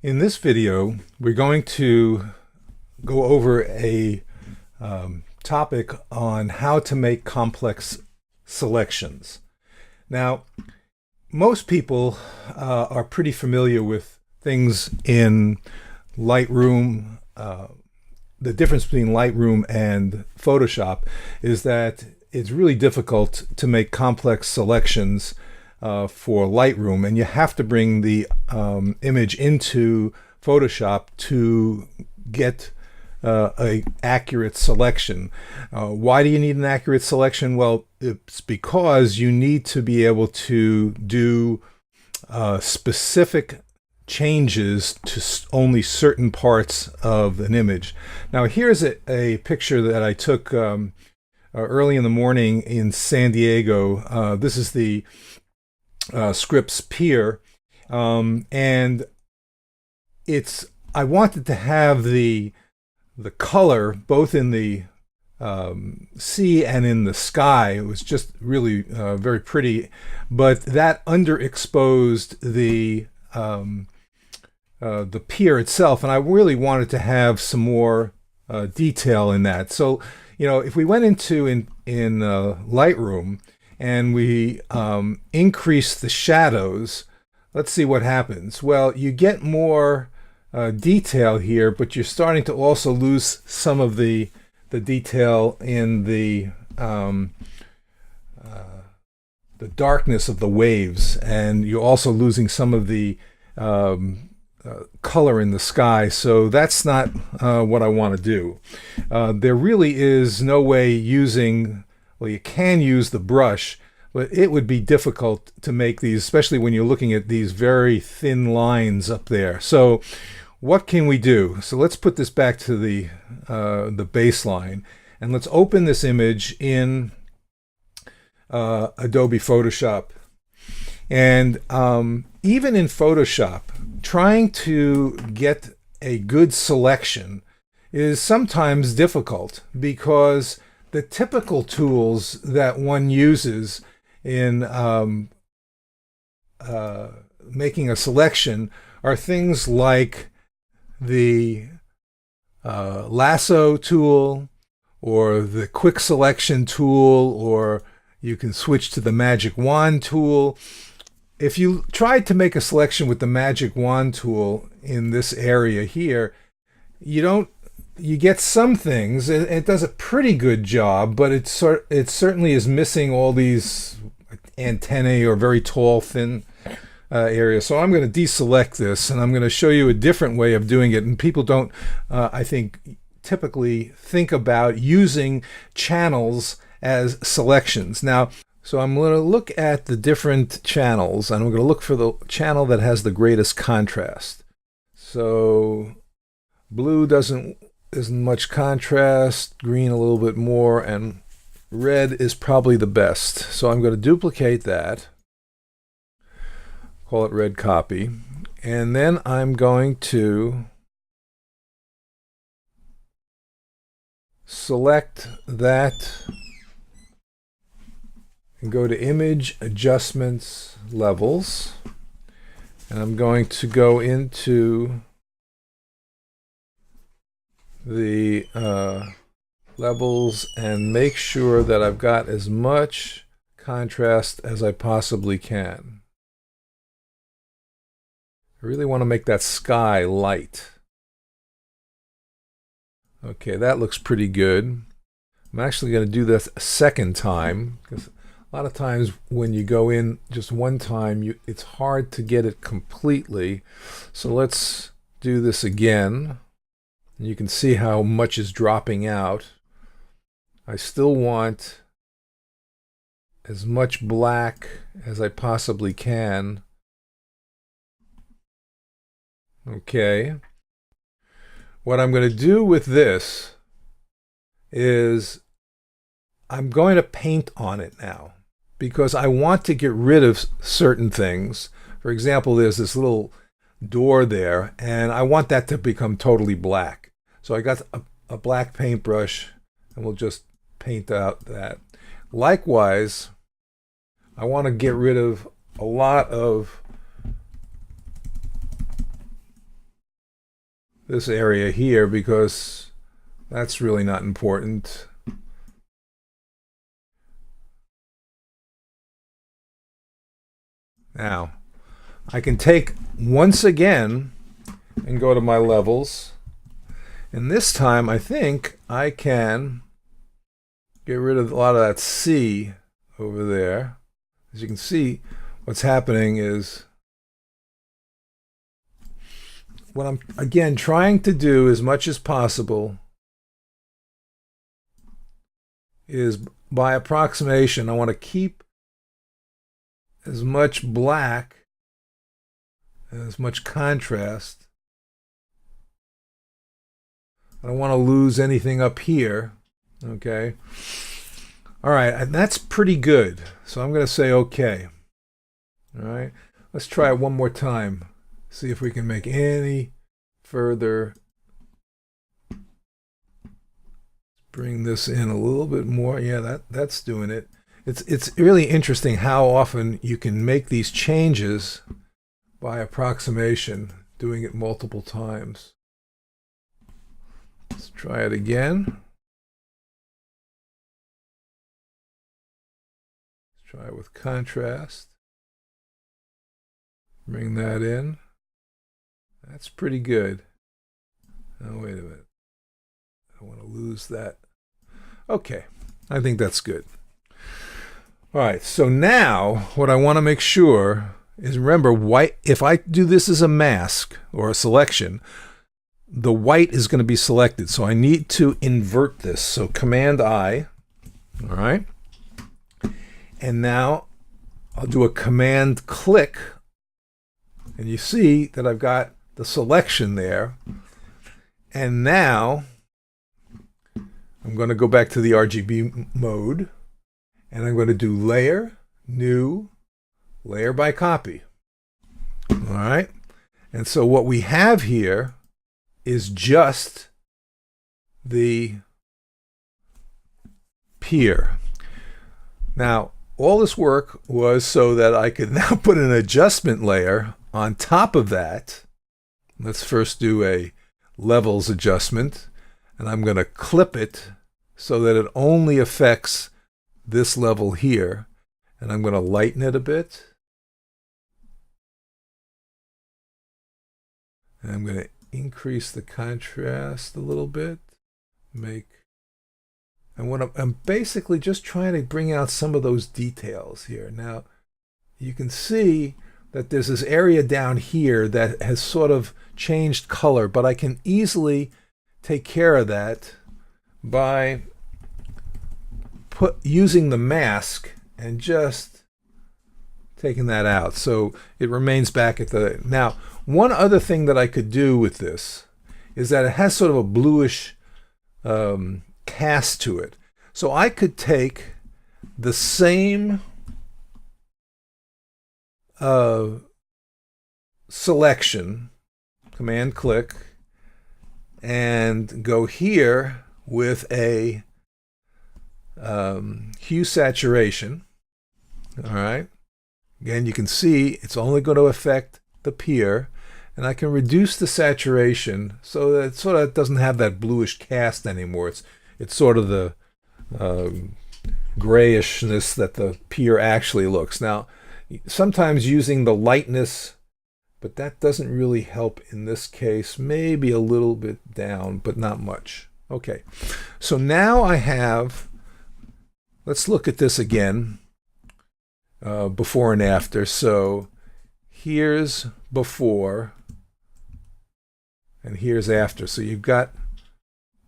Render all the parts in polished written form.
In this video, we're going to go over a topic on how to make complex selections. Now, most people are pretty familiar with things in Lightroom. The difference between Lightroom and Photoshop is that it's really difficult to make complex selections for Lightroom, and you have to bring the image into Photoshop to get a accurate selection. Why do you need an accurate selection? Well, it's because you need to be able to do specific changes to only certain parts of an image. Now, here's a picture that I took early in the morning in San Diego. This is the Scripps Pier, and I wanted to have the color both in the sea and in the sky. It was just really very pretty, but that underexposed the pier itself, and I really wanted to have some more detail in that. So, if we went into in Lightroom and we increase the shadows, let's see what happens. Well, you get more detail here, but you're starting to also lose some of the detail in the darkness of the waves, and you're also losing some of the color in the sky. So that's not what I want to do. There really is no way well, you can use the brush, but it would be difficult to make these, especially when you're looking at these very thin lines up there. So what can we do? So let's put this back to the baseline, and let's open this image in Adobe Photoshop. And even in Photoshop, trying to get a good selection is sometimes difficult, because the typical tools that one uses in making a selection are things like the lasso tool or the quick selection tool, or you can switch to the magic wand tool. If you tried to make a selection with the magic wand tool in this area here, you get some things. It does a pretty good job, but it certainly is missing all these antennae or very tall, thin areas. So I'm going to deselect this, and I'm going to show you a different way of doing it. And people don't, I think, typically think about using channels as selections. Now, so I'm going to look at the different channels, and I'm going to look for the channel that has the greatest contrast. So blue isn't much contrast, green a little bit more, and red is probably the best. So I'm going to duplicate that, call it red copy, and then I'm going to select that and go to Image Adjustments, Levels, and I'm going to go into the levels and make sure that I've got as much contrast as I possibly can. I really want to make that sky light. Okay, that looks pretty good. I'm actually going to do this a second time, because a lot of times when you go in just one time, it's hard to get it completely. So let's do this again. You can see how much is dropping out. I still want as much black as I possibly can. Okay. What I'm going to do with this is I'm going to paint on it now, because I want to get rid of certain things. For example, there's this little door there, and I want that to become totally black. So I got a black paintbrush, and we'll just paint out that. Likewise, I want to get rid of a lot of this area here because that's really not important. Now, I can take once again and go to my levels. And this time, I think I can get rid of a lot of that C over there. As you can see, what's happening is what I'm, again, trying to do as much as possible is by approximation, I want to keep as much black, as much contrast. I don't want to lose anything up here. Okay. All right, and that's pretty good. So I'm going to say okay. All right. Let's try it one more time. See if we can make any further. Bring this in a little bit more. Yeah, that's doing it. It's really interesting how often you can make these changes by approximation, doing it multiple times. Let's try it again. Let's try it with contrast. Bring that in. That's pretty good. Oh, wait a minute. I don't want to lose that. Okay, I think that's good. All right, so now what I want to make sure is, remember, white. If I do this as a mask or a selection, the white is going to be selected. So I need to invert this. So Command I, all right? And now I'll do a Command click, and you see that I've got the selection there. And now I'm going to go back to the RGB mode, and I'm going to do Layer, New, Layer by Copy. All right? And so what we have here is just the pier. Now, all this work was so that I could now put an adjustment layer on top of that. Let's first do a levels adjustment, and I'm going to clip it so that it only affects this level here, and I'm going to lighten it a bit. And I'm going to increase the contrast a little bit. And what I'm basically just trying to bring out some of those details here. Now, you can see that there's this area down here that has sort of changed color, but I can easily take care of that by using the mask and just taking that out. So it remains back at the... Now, one other thing that I could do with this is that it has sort of a bluish cast to it. So I could take the same selection, Command click, and go here with a hue saturation. All right. Again, you can see it's only going to affect the pier, and I can reduce the saturation so that it sort of doesn't have that bluish cast anymore. It's sort of the grayishness that the pier actually looks. Now, sometimes using the lightness, but that doesn't really help in this case. Maybe a little bit down, but not much. Okay, so now I have, let's look at this again, before and after. So here's before, and here's after. So you've got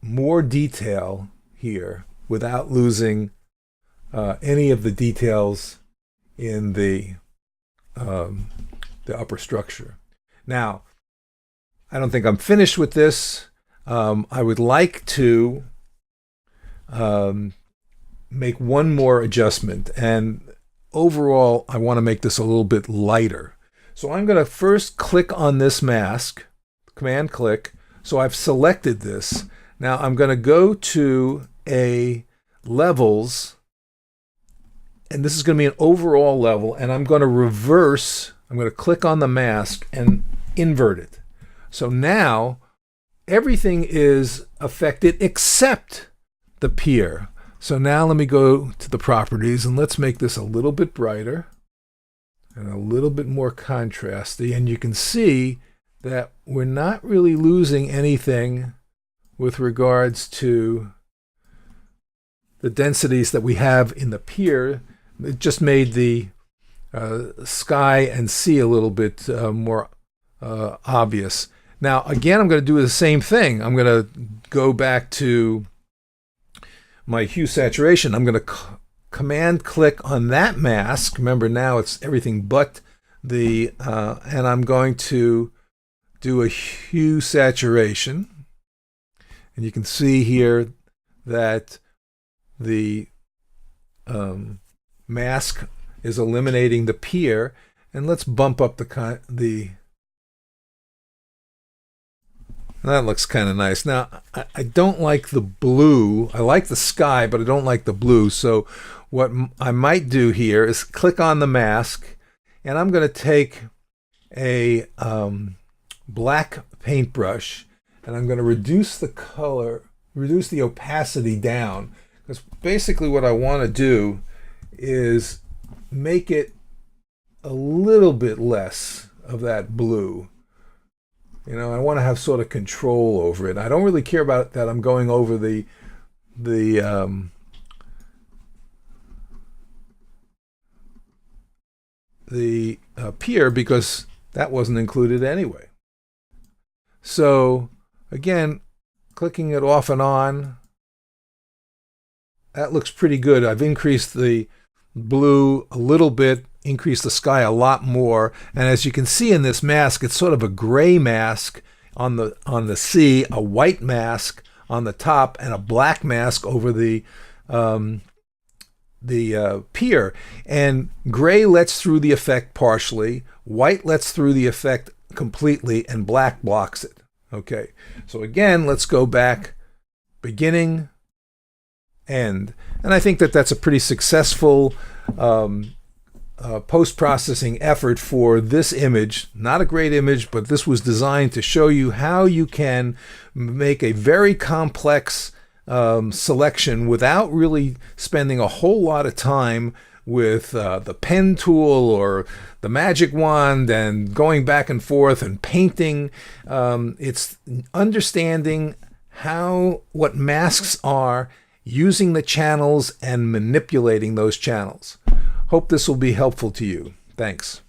more detail here without losing any of the details in the upper structure. Now, I don't think I'm finished with this. I would like to make one more adjustment, and overall I want to make this a little bit lighter. So I'm going to first click on this mask, Command click. So I've selected this. Now I'm going to go to a levels, and this is going to be an overall level, and I'm going to reverse. I'm going to click on the mask and invert it. So now everything is affected except the pier. So now let me go to the properties and let's make this a little bit brighter and a little bit more contrasty. And you can see that we're not really losing anything with regards to the densities that we have in the pier. It just made the sky and sea a little bit more obvious. Now, again, I'm going to do the same thing. I'm going to go back to my hue saturation. I'm going to command click on that mask. Remember, now it's everything but the, and I'm going to do a hue saturation. And you can see here that the mask is eliminating the pier. And let's bump up the that looks kind of nice. Now, I don't like the blue. I like the sky, but I don't like the blue. So what I might do here is click on the mask, and I'm going to take a black paintbrush, and I'm going to reduce the color, reduce the opacity down. Because basically what I want to do is make it a little bit less of that blue. You know, I want to have sort of control over it. I don't really care about that I'm going over the pier, because that wasn't included anyway. So again, clicking it off and on, that looks pretty good. I've increased the blue a little bit, increase the sky a lot more, and as you can see in this mask, it's sort of a gray mask on the sea, a white mask on the top, and a black mask over the pier. And gray lets through the effect partially, white lets through the effect completely, and black blocks it. Okay, so again, let's go back, beginning, end, and I think that that's a pretty successful post-processing effort for this image. Not a great image, but this was designed to show you how you can make a very complex selection without really spending a whole lot of time with the pen tool or the magic wand and going back and forth and painting. It's understanding what masks are, using the channels and manipulating those channels. Hope this will be helpful to you. Thanks.